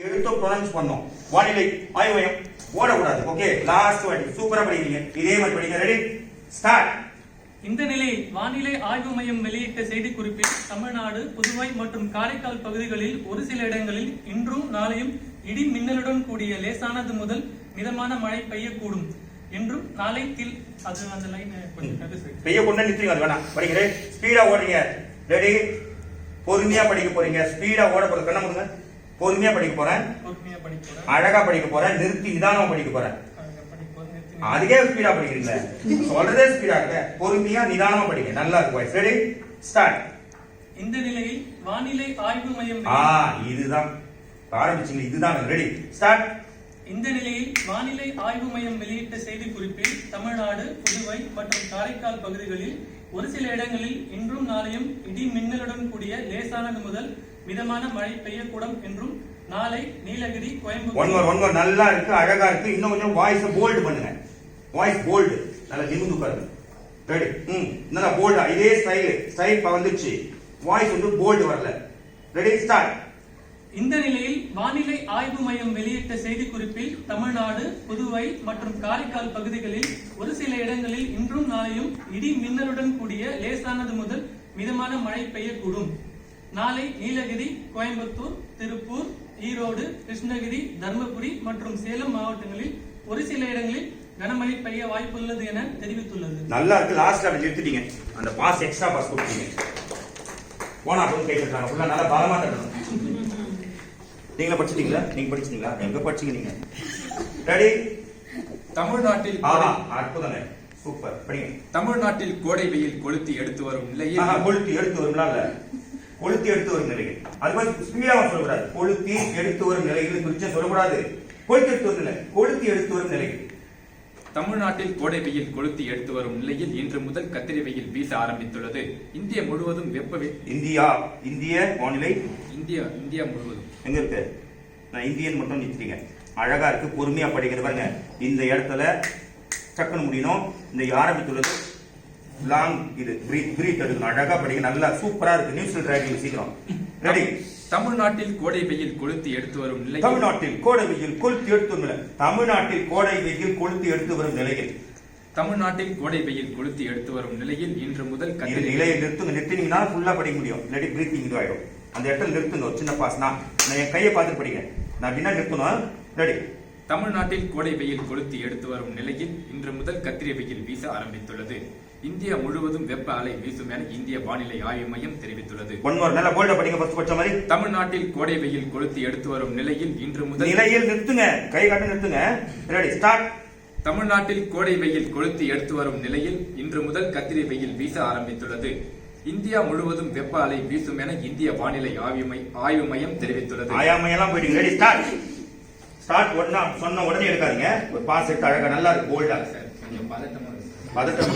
எழுத்து ப்ரொனவுன்ஸ் பண்ணோம். வானிலை ஆய்வு மையம் ஓடக்கூடாது. ஓகே, லாஸ்ட் வாட்டி சூப்பரா படிக்கிறீங்க. இதே மாதிரி படிங்க. Ready, start. இந்த நிலையில் வானிலை ஆய்வு மையம் வெளியிட்ட செய்திக்குறிப்பில் தமிழ்நாடு, புதுவை மற்றும் காரைக்கால் பகுதிகளில் ஒரு சில இடங்களில் இன்றும் நாளையும் இடி மின்னலுடன் கூடிய லேசானது முதல் மிதமான மழை பெய்யக்கூடும் என்றும் நாளை அது அந்த லைன் பெய்ய கொண்டு நிறுத்துங்க. அது வேணாம், படிக்கிறேன். ஸ்பீடா ஓடுறீங்க. ரெடி, பொறுமையா படிக்க போறீங்க. ஸ்பீடா ஓட போறது கண்ண முடுங்க. பொறுமையா படிக்க போறேன், அழகா படிக்க போறேன், நிறுத்தி நிதானமா படிக்க போறேன். அதுக்கே ஸ்பீடா படிக்கிறீங்களா? சொல்றதே ஸ்பீடா இருக்க. பொறுமையா நிதானமா படிங்க. நல்லா இருக்கு வாய்ஸ். Ready, start. இந்த நிலையில் வானிலை ஆய்வு மையம் இதுதான் ஆரம்பிச்சீங்க. இதுதான். Ready, start. இந்த நிலையில் வானிலை ஆய்வு மையம் வெளியிட்ட செய்திக்குறிப்பில் தமிழ்நாடு, புதுவை மற்றும் காரைக்கால் பகுதிகளில் ஒரு சில இடங்களில் இன்றும் நாளையும் இடி மின்னலுடன் கூடிய லேசானது முதல் மிதமான மழை பெய்யக்கூடும் என்றும் நாளை நீலகிரி, கோயம்புத்தூர் நல்லா இருக்கு, அழகா இருக்கு. இன்னும் கொஞ்சம் வாய்ஸ் போல்ட் பண்ணுங்க. வாய்ஸ் போல்டு, நல்லா நிமிந்து பாருங்க. ரெடி, நல்லா போல்டா. இதே ஸ்டைல் வந்துச்சு. வாய்ஸ் வந்து போல்டு வரல. Ready, start. இந்த நிலையில் வானிலை ஆய்வு மையம் வெளியிட்ட செய்திக்குறிப்பில் தமிழ்நாடு, புதுவை மற்றும் காரைக்கால் பகுதிகளில் ஒரு சில இடங்களில் இன்றும் நாளையும் இடி மின்னலுடன் கூடிய லேசானது முதல் மிதமான மழை பெய்யக்கூடும். நாளை நீலகிரி, கோயம்புத்தூர், திருப்பூர், ஈரோடு, கிருஷ்ணகிரி, தர்மபுரி மற்றும் சேலம் மாவட்டங்களில் ஒரு சில இடங்களில் கனமழை பெய்ய வாய்ப்புள்ளது என தெரிவித்துள்ளது. நல்லா இருக்கு. லாஸ்ட்ல நிறுத்திட்டீங்க. அந்த பாஸ் எக்ஸ்ட்ரா பாஸ் கொடுத்தீங்க. போனா போய் கேட்கறாங்க. ஃபுல்லா நல்லா பலமா தரணும். நீங்க படிச்சிட்டீங்களா? நீங்க படிச்சிட்டீங்களா? எங்க படிச்சீங்க நீங்க? ரெடி. தமிழ்நாட்டில் அற்புதங்க, சூப்பர். படிங்க. தமிழ்நாட்டில் கோடை வெயில் கொளுத்தி எடுத்து வரும் நிலையில் கொளுத்தி எடுத்து வரும்ல, கொளுத்தி எடுத்து வரும் நிலையில். அது மாதிரி ஸ்பீடா சொல்லக்கூடாது. கொளுத்தி எடுத்து வரும் நிலையில் குறிச்சா சொல்லக்கூடாது. கொளுத்தி எடுத்து வரும் நிலை, கொளுத்தி எடுத்து வரும் நிலையில். தமிழ்நாட்டில் கோடை வெயில் கொளுத்தி எடுத்து வரும் நிலையில் இன்று முதல் கத்திரி வெயில் வீச ஆரம்பித்துள்ளது. இந்தியா முழுவதும் இந்திய வானிலை இந்தியா முழுவதும் எங்க இருக்கு? நான் இந்தியன் மட்டும் நிறுத்திட்டீங்க. அழகா இருக்கு. பொறுமையா படிக்கிறது பாருங்க. இந்த இடத்துல டக்குன்னு முடியணும். இந்த ஆரம்பித்துள்ளது லாங். இது பிரீத் எடுக்கணும். அழகா படிக்க. நல்லா சூப்பரா இருக்கு. நியூஸ் டிரைவிங் சீக்கிரம். ரெடி. தமிழ்நாட்டில் கோடை வெயில் கொளுத்தி எடுத்து வரும் நிலை. தமிழ்நாட்டில் கோடை வெயில் கொளுத்தி எடுத்து வரும் நிலை. தமிழ்நாட்டில் கோடை வெயில் கொளுத்தி எடுத்து வரும் நிலையில். தமிழ்நாட்டில் கோடை வெயில் கொளுத்தி எடுத்து வரும் நிலையில் இன்று முதல் நிலையை நிறுத்தினீங்கன்னா ஃபுல்லா படிக்க முடியும். இல்லாட்டி பிரீத்திங் இது ஆயிடும். அந்த இடத்துல நிறுத்துங்க. சின்ன பாஸ். நான் என் கையை பார்த்து படிக்கிறேன். நான் என்ன நிறுத்தணும்? ரெடி. தமிழ்நாட்டில் கோடை வெயில் கொளுத்தி எடுத்து வரும் நிலையில் இன்று முதல் கத்திரி வெயில் வீச ஆரம்பித்துள்ளது. இந்தியா முழுவதும் வெப்ப அலை வீசும் என இந்திய வானிலை ஆய்வு மையம் தெரிவித்துள்ளது. தமிழ்நாட்டில் கோடை வெயில் கொளுத்தி எடுத்து வரும் நிலையில் இன்று முதல் நிலையில் நிறுத்துங்க. கை காட்டு நிறுத்துங்க. Ready, start. தமிழ்நாட்டில் கோடை வெயில் கொளுத்தி எடுத்து வரும் நிலையில் இன்று முதல் கத்திரி வெயில் வீச ஆரம்பித்துள்ளது. இந்தியா முழுவதும் வெப்ப அலை வீசும் என இந்திய வானிலை ஆய்வு மையம் தெரிவித்துள்ளது. Ready, start. ஸ்டார்ட். சொன்ன உடனே எடுக்காதீங்க. ஒரு பாஸ் எடுத்து அழகா நல்லா இருக்கு. போல்டா கொஞ்சம் பதட்டம் பதட்டம்